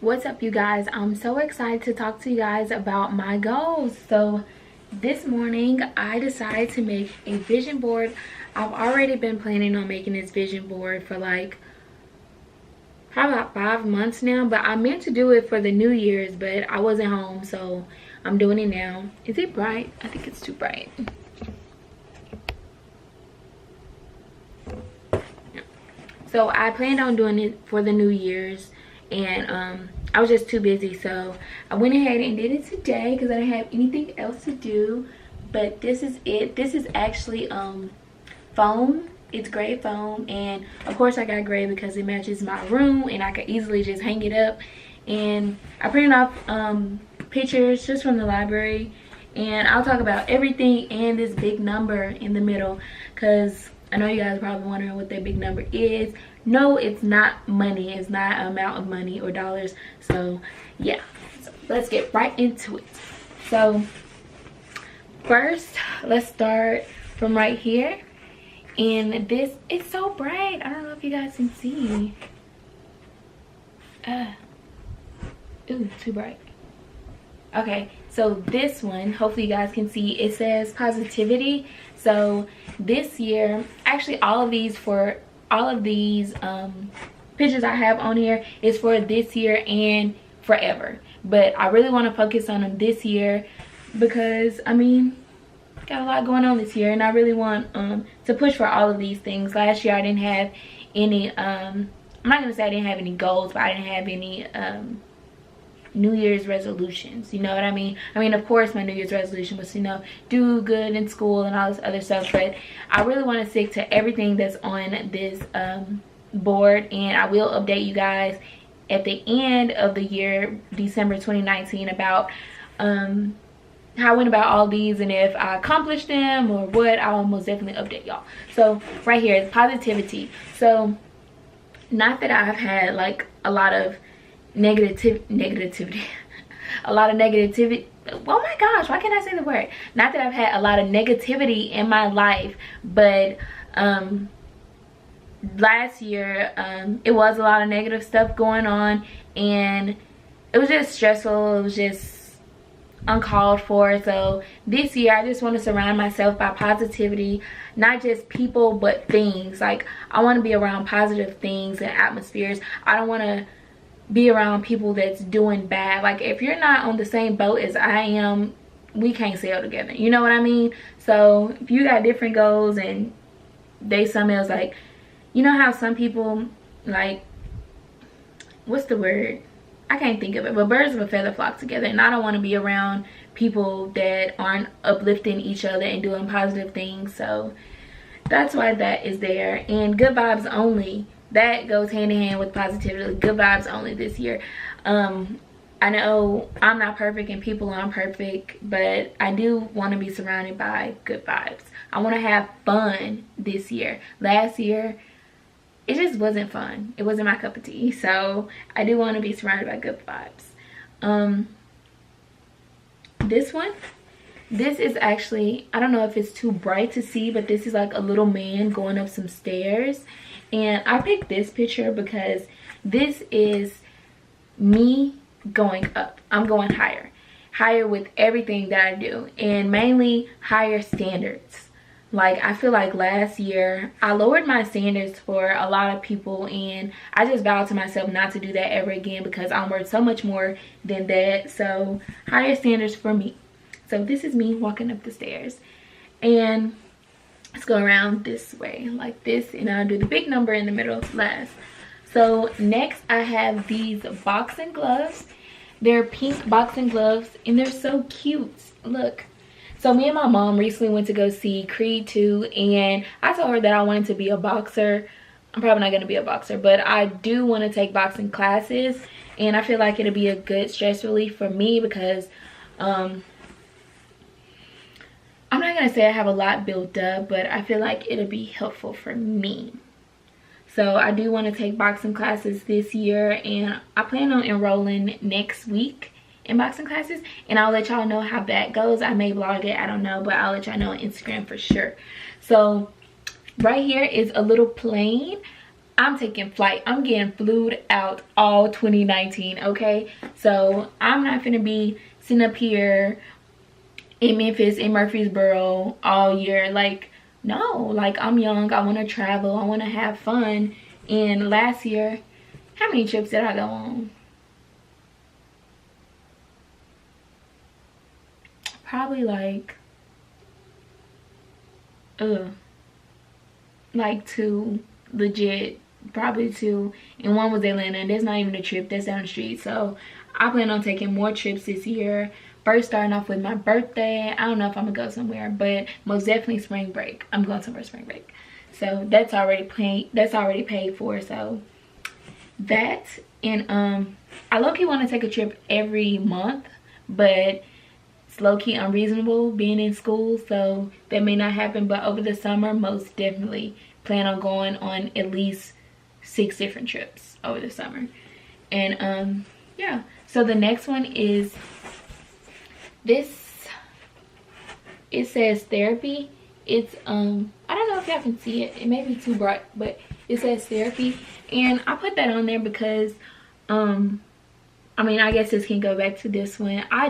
What's up, you guys? I'm so excited to talk to you guys about my goals. So this morning I decided to make a vision board. I've already been planning on making this vision board for like probably about 5 months now, but I meant to do it for the New Year's, but I wasn't home, so I'm doing it now. Is it bright? I think it's too bright. So I planned on doing it for the New Year's, and I was just too busy, so I went ahead and did it today because I didn't have anything else to do. But this is it. This is actually foam. It's gray foam, and of course I got gray because it matches my room and I could easily just hang it up. And I printed off pictures just from the library, and I'll talk about everything and this big number in the middle, because I know you guys are probably wondering what that big number is. No, it's not money. It's not an amount of money or dollars. So yeah, so let's get right into it. So first, let's start from right here. And this is so bright. I don't know if you guys can see. Ooh, too bright. Okay, so this one, hopefully you guys can see, it says positivity. So this year, actually all of these pictures I have on here is for this year and forever, but I really want to focus on them this year because I mean, got a lot going on this year, and I really want to push for all of these things. Last year I didn't have any I'm not gonna say I didn't have any goals, but I didn't have any New Year's resolutions, you know what I mean? I mean, of course my New Year's resolution was to, you know, do good in school and all this other stuff, but I really want to stick to everything that's on this board, and I will update you guys at the end of the year, December 2019, about how I went about all these, and if I accomplished them or what, I'll most definitely update y'all. So right here is positivity. So not that I've had like a lot of negativity a lot of negativity. Oh my gosh, why can't I say the word? Not that I've had a lot of negativity in my life, but last year it was a lot of negative stuff going on, and it was just stressful. It was just uncalled for. So this year I just want to surround myself by positivity, not just people but things. Like, I want to be around positive things and atmospheres. I don't want to be around people that's doing bad. Like, if you're not on the same boat as I am, we can't sail together, you know what I mean? So if you got different goals and they something else, like, you know how some people, like, what's the word, I can't think of it, but birds of a feather flock together, and I don't want to be around people that aren't uplifting each other and doing positive things. So that's why that is there. And good vibes only, that goes hand in hand with positivity. Good vibes only this year. I know I'm not perfect and people aren't perfect, but I do want to be surrounded by good vibes. I want to have fun this year. Last year, it just wasn't fun. It wasn't my cup of tea. So I do want to be surrounded by good vibes. This one, this is actually, I don't know if it's too bright to see, but this is like a little man going up some stairs. And I picked this picture because this is me going up. I'm going higher with everything that I do, and mainly higher standards. Like, I feel like last year I lowered my standards for a lot of people, and I just vowed to myself not to do that ever again because I'm worth so much more than that. So higher standards for me. So this is me walking up the stairs, and let's go around this way like this, and I'll do the big number in the middle last. So next I have these boxing gloves. They're pink boxing gloves, and they're so cute. Look. So me and my mom recently went to go see Creed 2, and I told her that I wanted to be a boxer. I'm probably not going to be a boxer, but I do want to take boxing classes, and I feel like it'll be a good stress relief for me because I'm not going to say I have a lot built up, but I feel like it'll be helpful for me. So I do want to take boxing classes this year, and I plan on enrolling next week in boxing classes, and I'll let y'all know how that goes. I may vlog it, I don't know, but I'll let y'all know on Instagram for sure. So right here is a little plane. I'm taking flight. I'm getting flued out all 2019, okay? So I'm not gonna be sitting up here in Memphis, in Murfreesboro all year. Like, no, like, I'm young, I want to travel, I want to have fun. And last year, how many trips did I go on? Probably like two, legit, probably two. And one was Atlanta, and that's not even a trip, that's down the street. So I plan on taking more trips this year. First, starting off with my birthday. I don't know if I'm gonna go somewhere, but most definitely spring break. I'm going somewhere spring break. So that's already paid for. So that, and I low-key want to take a trip every month, but it's low-key unreasonable being in school, so that may not happen. But over the summer, most definitely plan on going on at least 6 different trips over the summer. And yeah, so the next one is this. It says therapy. It's I don't know if y'all can see it, it may be too bright, but it says therapy. And I put that on there because I mean, I guess this can go back to this one. I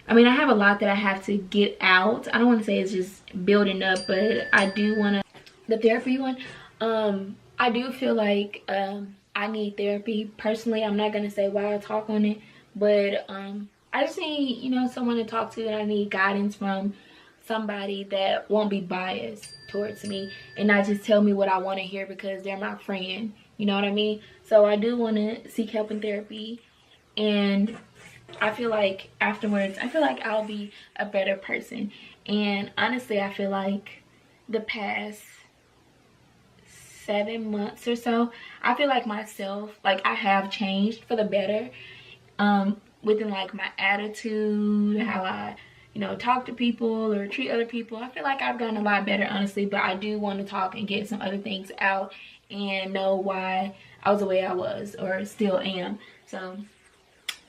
have a lot that I have to get out. I don't want to say it's just building up, but I do want to, the therapy one, I do feel like I need therapy personally. I'm not gonna say why I talk on it, but I just need, you know, someone to talk to, and I need guidance from somebody that won't be biased towards me and not just tell me what I want to hear because they're my friend, you know what I mean? So I do want to seek help in therapy, and I feel like afterwards, I feel like I'll be a better person. And honestly, I feel like the past 7 months or so, I feel like myself, like I have changed for the better, within like my attitude, how I, you know, talk to people or treat other people. I feel like I've gotten a lot better, honestly, but I do want to talk and get some other things out and know why I was the way I was or still am. So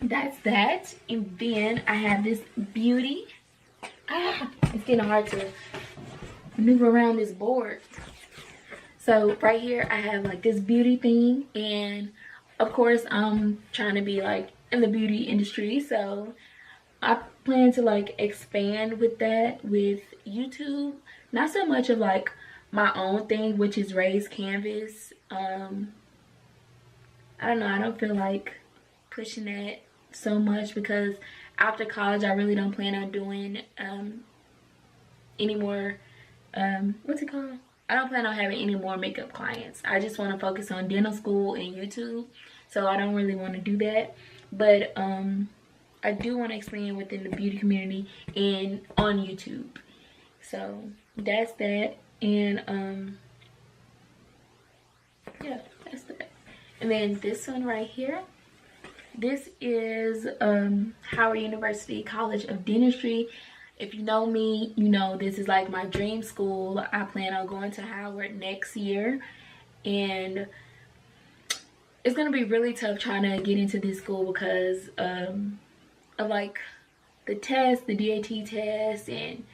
that's that. And then I have this beauty. It's getting hard to maneuver around this board. So right here I have like this beauty thing, and of course I'm trying to be like in the beauty industry, so I plan to like expand with that with YouTube. Not so much of like my own thing, which is raised canvas. I don't know, I don't feel like pushing that so much because after college I really don't plan on doing any more what's it called, I don't plan on having any more makeup clients. I just want to focus on dental school and YouTube, so I don't really want to do that. But I do want to expand within the beauty community and on YouTube. So that's that. And yeah, that's that. And then this one right here, this is Howard University College of Dentistry. If you know me, you know this is like my dream school. I plan on going to Howard next year, and it's gonna be really tough trying to get into this school because of like the test, the DAT test, and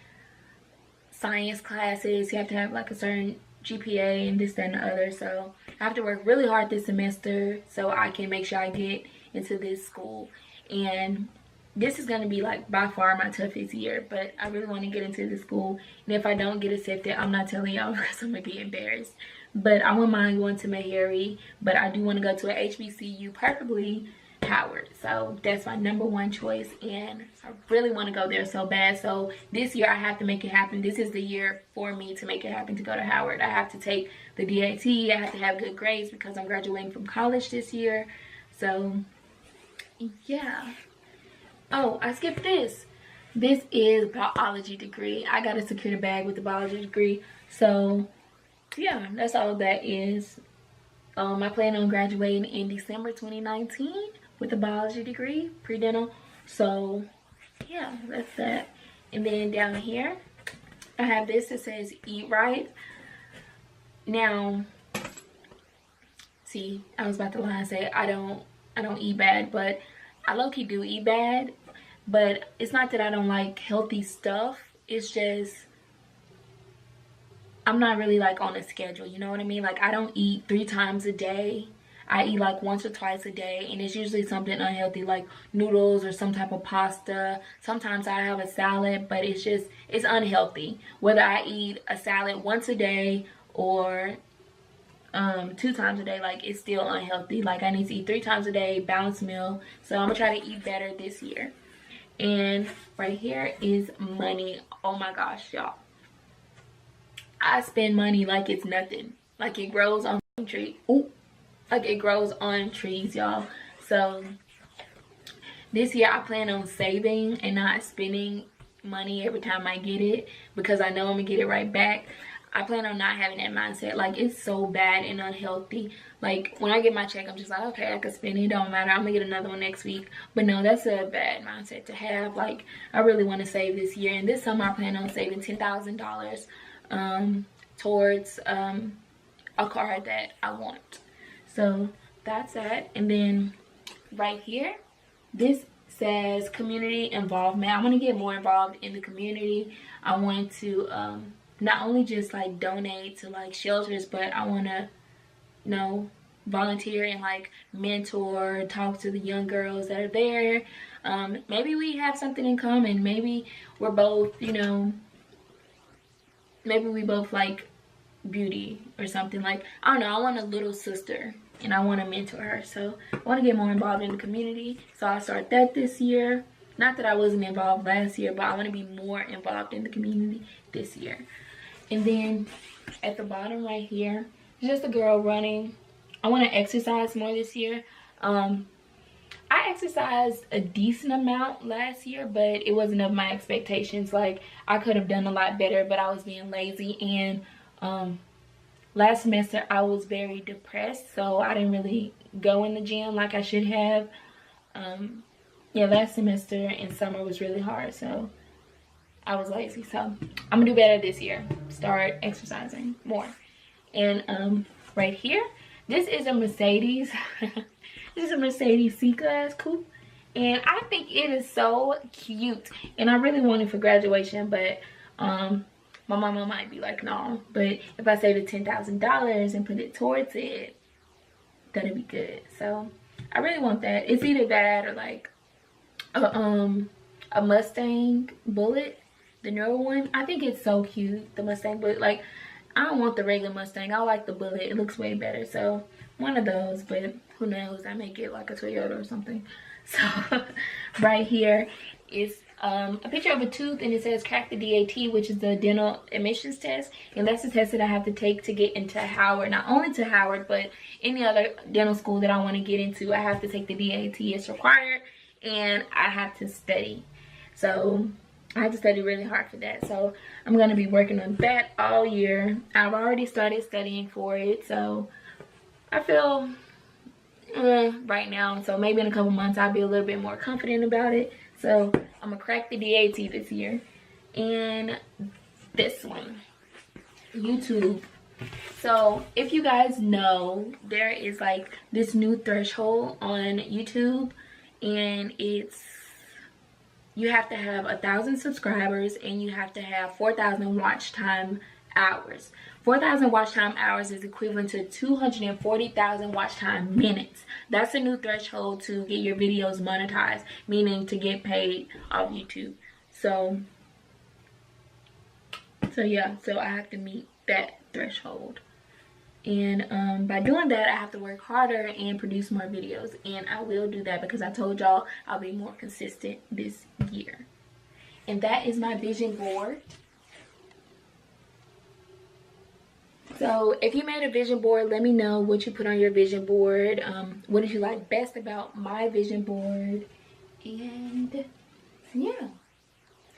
science classes. You have to have like a certain GPA and this, that, and the other. So I have to work really hard this semester so I can make sure I get into this school. And this is going to be like by far my toughest year, but I really want to get into this school. And if I don't get accepted, I'm not telling y'all because I'm going to be embarrassed. But I wouldn't mind going to Meharry, but I do want to go to a HBCU, preferably Howard. So that's my #1 choice, and I really want to go there so bad. So this year I have to make it happen. This is the year for me to make it happen, to go to Howard. I have to take the DAT. I have to have good grades because I'm graduating from college this year. So yeah. Oh, I skipped this. This is biology degree. I got to secure the bag with the biology degree. So yeah, that's all that is. I plan on graduating in December 2019 with a biology degree, pre-dental. So yeah, that's that. And then down here I have this that says eat right. Now see, I was about to lie and say I don't eat bad, but I low-key do eat bad. But it's not that I don't like healthy stuff, it's just I'm not really like on a schedule, you know what I mean? Like I don't eat 3 times a day. I eat like once or twice a day, and it's usually something unhealthy like noodles or some type of pasta. Sometimes I have a salad, but it's unhealthy. Whether I eat a salad once a day or 2 times a day, like it's still unhealthy. Like I need to eat 3 times a day, balanced meal. So I'm gonna try to eat better this year. And right here is money. Oh my gosh, y'all. I spend money like it's nothing. Like it grows on trees. Ooh. Like it grows on trees, y'all. So this year I plan on saving and not spending money every time I get it, because I know I'm gonna get it right back. I plan on not having that mindset. Like it's so bad and unhealthy. Like when I get my check, I'm just like, okay, I can spend it, don't matter, I'm gonna get another one next week. But no, that's a bad mindset to have. Like I really want to save this year, and this summer I plan on saving $10,000 towards a car that I want. So that's that. And then right here, this says community involvement. I want to get more involved in the community. I want to not only just like donate to like shelters, but I want to, you know, volunteer and like mentor, talk to the young girls that are there. Maybe we have something in common. Maybe we're both, you know, maybe we both like beauty or something. Like I don't know, I want a little sister and I want to mentor her. So I want to get more involved in the community, so I'll start that this year. Not that I wasn't involved last year, but I want to be more involved in the community this year. And then at the bottom right here, just a girl running. I want to exercise more this year. I exercised a decent amount last year, but it wasn't of my expectations. Like I could have done a lot better, but I was being lazy. And last semester I was very depressed, so I didn't really go in the gym like I should have. Yeah, last semester in summer was really hard, so I was lazy. So I'm gonna do better this year, start exercising more. And right here, this is a Mercedes. This is a Mercedes C-Class coupe, and I think it is so cute, and I really want it for graduation, but my mama might be like, no. But if I save the $10,000 and put it towards it, that'd be good. So I really want that. It's either that or like a Mustang Bullet, the newer one. I think it's so cute, the Mustang Bullet. Like I don't want the regular Mustang, I like the Bullet. It looks way better. So one of those, but who knows, I may get like a Toyota or something. So right here is a picture of a tooth, and it says crack the DAT, which is the dental admissions test, and that's the test that I have to take to get into Howard. Not only to Howard, but any other dental school that I want to get into, I have to take the DAT. It's required, and I have to study. So I have to study really hard for that. So I'm going to be working on that all year. I've already started studying for it, so I feel right now. So maybe in a couple months I'll be a little bit more confident about it. So I'm gonna crack the DAT this year. And this one, YouTube. So if you guys know, there is like this new threshold on YouTube, and it's, you have to have 1,000 subscribers and you have to have 4,000 watch time hours. 4,000 watch time hours is equivalent to 240,000 watch time minutes. That's a new threshold to get your videos monetized, meaning to get paid off YouTube. So yeah, so I have to meet that threshold. And by doing that, I have to work harder and produce more videos. And I will do that, because I told y'all I'll be more consistent this year. And that is my vision board. So if you made a vision board, let me know what you put on your vision board. What did you like best about my vision board? And yeah,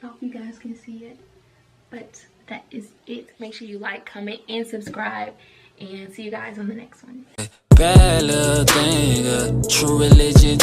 I hope you guys can see it. But that is it. Make sure you like, comment, and subscribe. And see you guys on the next one. Bad little thing, true religion.